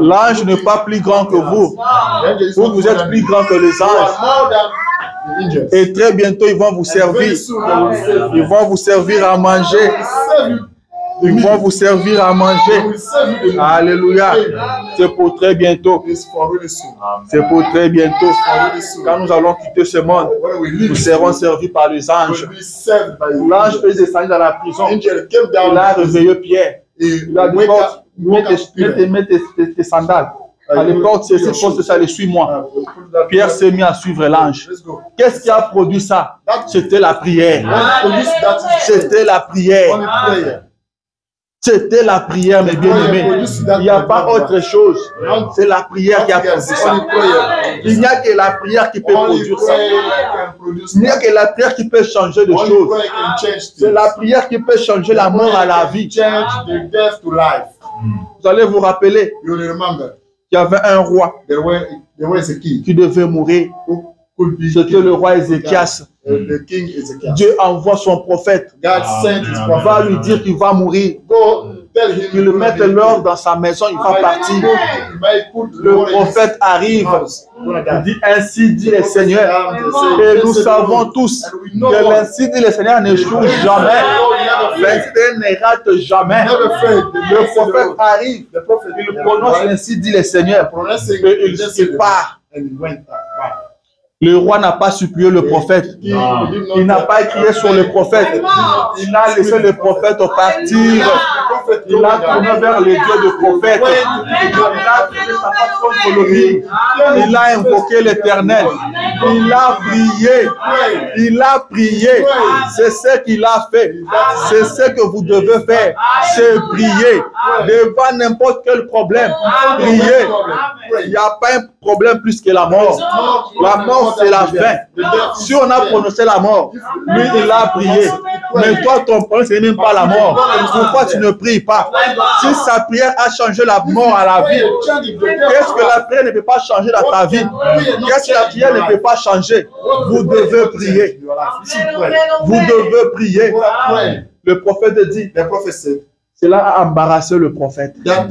L'ange n'est pas plus grand que vous. Vous êtes plus grand que les anges. Et très bientôt, ils vont vous servir. Ils vont vous servir à manger. Ils vont vous servir à manger. They will serve you the meat. Alléluia. C'est pour très bientôt. It's for really soon. C'est pour très bientôt. Really soon. Quand nous allons quitter ce monde, When we leave, nous serons servis par les we anges. will be served by the L'ange est descendu dans la prison. angel came Il a down. réveillé Pierre. Il a dit, Wake porte, up, wake up, mets tes sandales. À l'époque, c'est cette chose, ça, suis-moi. Pierre s'est mis à suivre l'ange. Let's go. Qu'est-ce qui a produit ça? C'était la prière. Police, that is C'était la prière. only prayer. C'était la prière, mes bien-aimés. Il n'y a pas autre chose. C'est la prière qui a produit ça. Only prayer. Il n'y a que la prière qui peut Only produire ça. prayer can produce Il n'y a that. que la prière qui peut changer de Only choses. prayer can change C'est things. la prière qui peut changer la mort à la vie. Change the death to life. Vous allez vous rappeler You will remember qu'il y avait un roi there was a king qui devait mourir. who could be C'était le roi Ézéchias. the king Ezekiel. Dieu envoie son prophète. God sent his Va prophet. lui dire qu'il va mourir. Go tell him Qu'il mette l'ordre dans sa maison, il va partir. Le prophète arrive. Il dit, ainsi dit le Seigneur. Et nous savons tous que l'ainsi dit le Seigneur n'échoue jamais. L'instinct ne rate jamais. Le prophète arrive. Il prononce ainsi dit le Seigneur. Et il part. Le roi n'a pas supplié le prophète. Il n'a pas crié sur le prophète. Il a laissé le prophète partir. Il a tourné vers le Dieu du prophète. Il a pris sa façon de lui. Il a invoqué l'Éternel. Il a prié. Il a prié. C'est ce qu'il a fait. C'est ce que vous devez faire. C'est prier. Devant n'importe quel problème. Prier. Il n'y a pas un problème plus que la mort. La mort, c'est la fin. Si on a prononcé la mort, lui, il a prié. Mais toi, ton problème, ce n'est même pas la mort. Pourquoi tu ne pries pas? Si sa prière a changé la mort à la vie, qu'est-ce que la prière ne peut pas changer dans ta vie? Qu'est-ce que la prière ne peut pas changer? Vous devez prier. Vous devez prier. Le prophète dit, cela a embarrassé le prophète. Ça,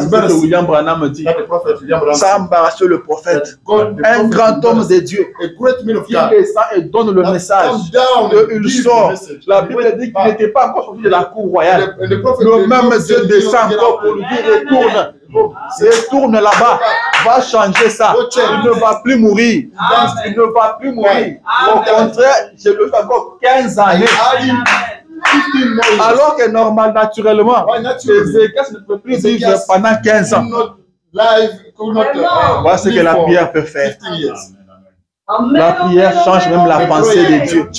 c'est ce que William Branham dit. Ça a embarrassé le prophète. Un grand homme de Dieu. Il descend et donne le message. Il sort. La Bible dit qu'il n'était pas encore sorti de la cour royale. Le même Dieu descend encore pour lui dire, retourne là-bas. Va changer ça. Il ne va plus mourir. Il ne va plus mourir. Au contraire, je le fais encore 15 années. Alors que normal, naturellement, Ézéchias ne peut plus vivre pendant 15 ans. Voilà ce que la prière peut faire. La prière change même la pensée de Dieu.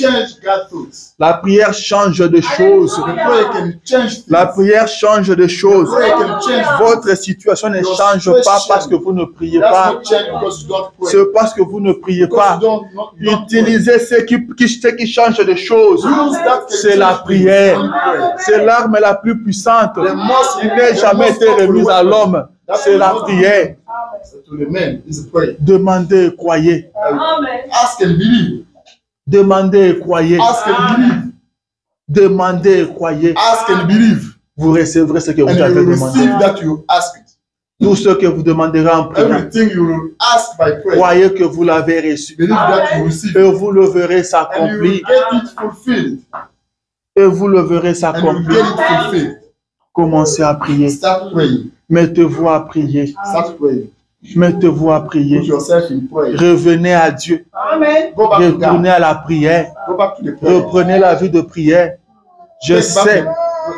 La prière change de choses. La prière change de choses. Votre situation ne change pas parce que vous ne priez pas. C'est parce que vous ne priez pas. Utilisez ce qui change de choses. C'est la prière. C'est l'arme la plus puissante. Il n'a jamais été remise à l'homme. C'est la prière. Demandez et croyez. Ask and believe. Demandez et croyez. Ask and believe. Demandez et croyez. Ask and believe. Vous recevrez ce que vous And you avez will demandé. receive that you ask it. Tout ce que vous demanderez en priant, Everything you will ask by prayer. croyez que vous l'avez reçu. Believe that you receive Et it. vous le verrez And you will s'accomplir. get it fulfilled. Et vous le verrez And you will get s'accomplir. it fulfilled. Commencez à prier. Start praying. Mettez-vous à prier. Start praying. Mettez-vous à prier. Put yourself in prayer. Revenez à Dieu. Amen. Go back to Retournez God. à la prière. Go back to the prayer. Reprenez la vie de prière. Je Get back sais, to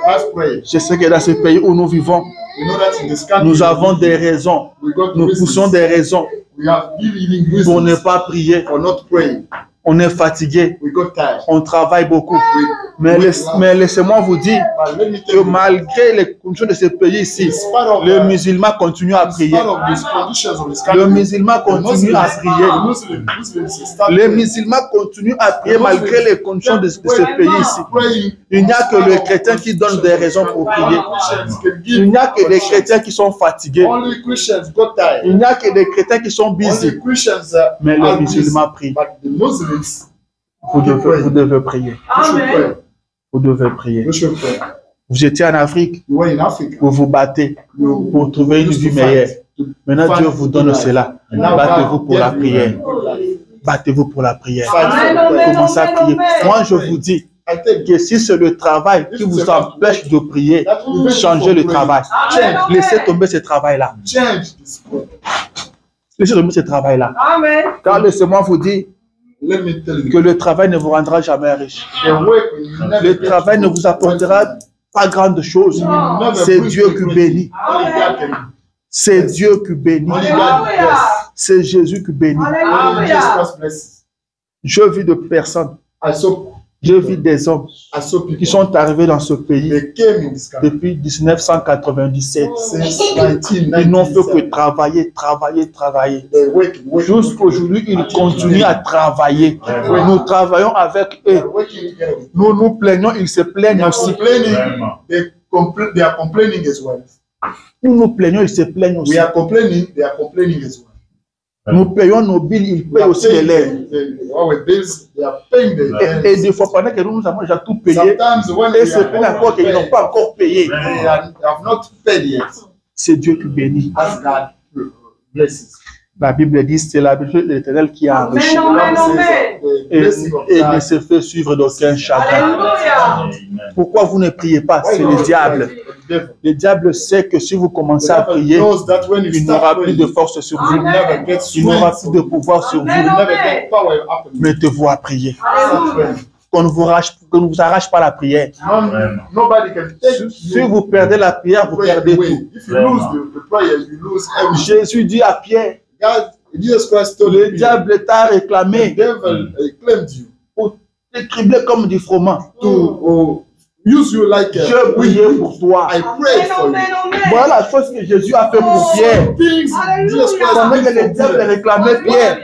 Let's pray. je sais que dans ce pays où nous vivons, We know that in this country, nous avons des raisons. we got Nous reasons. poussons des raisons We have living pour ne reasons pas prier. for not praying. On est fatigué. We got tired. On travaille beaucoup. We, Mais laissez-moi vous dire but let me tell que you, malgré les conditions de ce pays in ici, spite of les musulmans continuent à in prier. spite of these conditions of this Les country, musulmans continuent à prier. Muslims start Les praying. musulmans continuent à prier malgré les conditions de ce pays ici. Praying. Il n'y a que les chrétiens qui donnent des raisons pour prier. Christians can Il give n'y a que des chrétiens qui sont fatigués. Only Christians got tired. Il n'y a que des chrétiens qui sont busy. Only Christians Mais are les busy. musulmans prient. But the Muslims, Vous devez prier. we should pray. Vous devez prier. We should pray. Vous étiez en Afrique. You were in Africa. Vous vous battez You pour trouver une used vie to meilleure. fight. To Maintenant, fight Dieu vous donne to cela. And now Battez-vous God pour la gave you prière. life. Battez-vous pour la prière. Fight for prayer. Commencez à prier. Moi, je vous dis, que si c'est le travail qui vous empêche de prier, changez le travail. Laissez tomber ce travail-là. Laissez tomber ce travail-là. Car laissez-moi vous dire que le travail ne vous rendra jamais riche. Le travail ne vous apportera pas grande chose. C'est Dieu qui bénit. C'est Dieu qui bénit. C'est Jésus qui bénit. Je vis de personnes. Je vis des hommes qui sont arrivés dans ce pays depuis 1997. Ils n'ont fait que travailler. Jusqu'aujourd'hui, ils continuent à travailler. Nous travaillons avec eux. Nous nous plaignons, ils se plaignent aussi. Nous nous plaignons, ils se plaignent aussi. Nous payons nos billes, ils payent aussi les lèvres. Et des fois, pendant que nous avons déjà tout payé, et se plaignent encore qu'ils n'ont pas encore payé. C'est Dieu qui bénit. La Bible dit que c'est la bénédiction de l'Éternel qui a enrichi et ne se fait suivre d'aucun chagrin. Pourquoi vous ne priez pas? C'est le diable. Le diable sait que si vous commencez à prier, il n'aura plus de force sur vous. Il n'aura plus de pouvoir sur vous. Mettez-vous à prier. Qu'on ne vous arrache pas la prière. Si vous perdez la prière, vous perdez tout. Jésus dit à Pierre, le diable t'a réclamé pour te tribler comme du froment. Je priais pour toi. Voilà la chose que Jésus a fait pour Pierre. Pendant que le diable réclamait Pierre,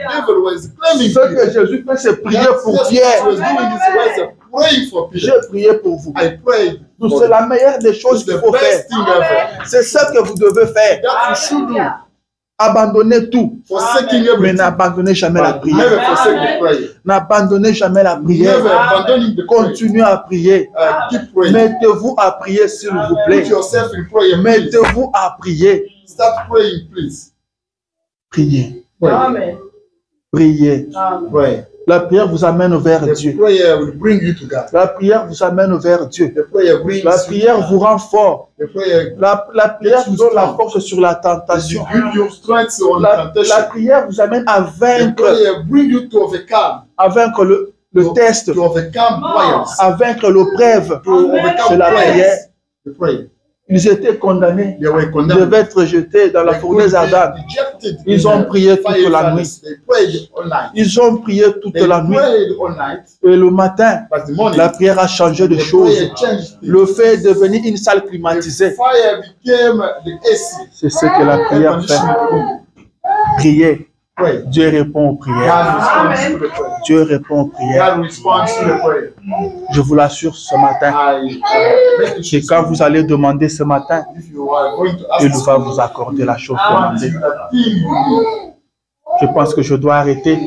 ce que Jésus fait, c'est prier pour Pierre. J'ai prié pour vous. C'est la meilleure des choses qu'il faut faire. C'est ce que vous devez faire. Abandonnez tout, mais n'abandonnez jamais la prière. N'abandonnez jamais la prière. Continuez à prier. Mettez-vous à prier, s'il vous plaît. Mettez-vous à prier. Priez. Priez. La prière vous amène vers Dieu. La prière vous amène vers Dieu. La prière vous rend fort. La prière vous donne la force sur la tentation. La prière vous amène à vaincre le test, à vaincre l'épreuve. C'est la prière. Ils étaient condamnés, devaient être jetés dans la fournaise ardente. Ils ont prié toute la nuit. Ils ont prié toute la nuit. Et le matin, la prière a changé de choses. Le feu est devenu une salle climatisée. C'est ce que la prière fait. Priez. Dieu répond aux prières. Dieu répond aux prières. Je vous l'assure ce matin. Et quand vous allez demander ce matin, il va vous accorder la chose demandée. Je pense que je dois arrêter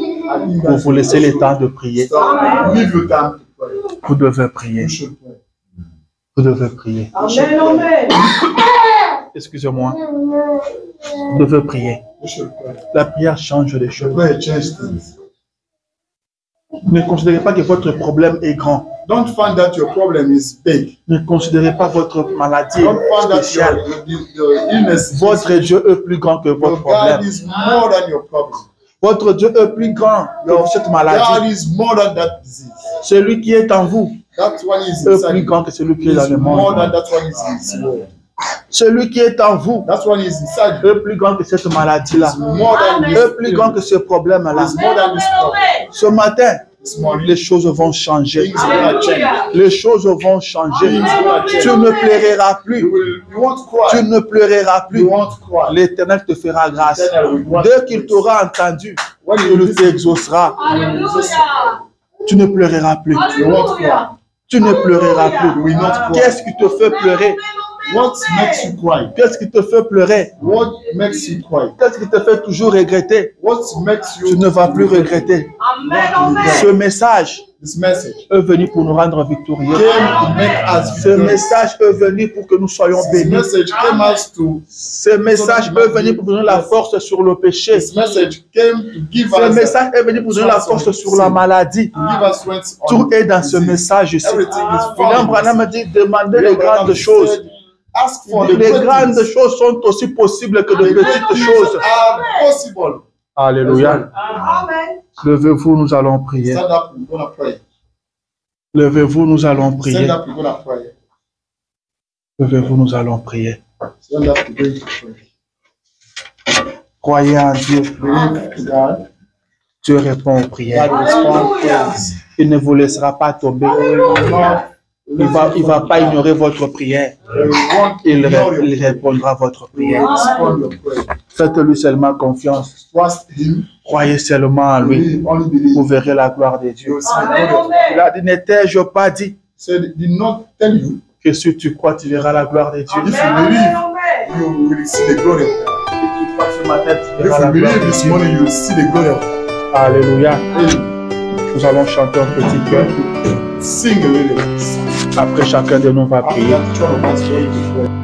pour vous laisser le temps de prier. Vous devez prier. Vous devez prier. Excusez-moi. Vous devez prier. La prière change les choses. Ne considérez pas que votre problème est grand. Don't find that your problem is big. Ne considérez pas votre maladie spéciale. Votre Dieu est plus grand que votre problème. Votre Dieu est plus grand que cette maladie. Celui qui est en vous est plus grand que celui qui est dans le monde. Celui qui est en vous est plus grand que cette maladie-là, est plus grand que ce problème-là. Ce matin, les choses vont changer. Les choses vont changer. Tu ne pleureras plus. Tu ne pleureras plus. L'Éternel te fera grâce. Dès qu'il t'aura entendu, il t'exaucera. Tu ne pleureras plus. Tu ne pleureras plus. Qu'est-ce qui te fait pleurer? What makes you cry? Qu'est-ce qui te fait pleurer? What makes you cry? Qu'est-ce qui te fait toujours regretter? What makes you? Tu ne vas plus regretter. Ce message This message est venu pour nous rendre victorieux. came to make us Ce message est venu pour que nous soyons This bénis. message came us to. Ce message est venu pour nous donner la force sur le péché. This message came to give Ce us. message est venu pour nous donner la force sur la maladie. To give us strength on Tout est dans ce message ici. Everything is William found. Branham dit demandez les grandes choses. Ask for the Les great grandes things. choses sont aussi possibles que de The great petites things choses. are possible. Alléluia. Levez-vous, nous allons prier. Stand up, we're gonna pray. Levez-vous, nous allons prier. Stand up, we're gonna pray. Levez-vous, nous allons prier. Stand up, we're going to pray. Croyez en Dieu. Believe in God. Dieu répond aux prières. God will respond to prayers. Il ne vous laissera pas tomber. Il ne va pas ignorer votre prière. Il répondra à votre prière. Respond your prayer. Faites-lui seulement confiance. Trust Him. Croyez seulement en lui. Believe, only believe. Vous verrez la gloire de You Dieu. will see the glory of God. Il a dit, n'étais-je pas dit Said, did not tell you. que si tu crois, tu verras la gloire de Dieu. If you believe, you will see the glory of God. Si tu crois ce matin, tu If verras you la gloire believe de this Dieu. morning, you will see the glory of God. Alléluia. Nous allons chanter un petit cœur. Sing a little. Après, chacun de nous va prier. After each one of us going to pray.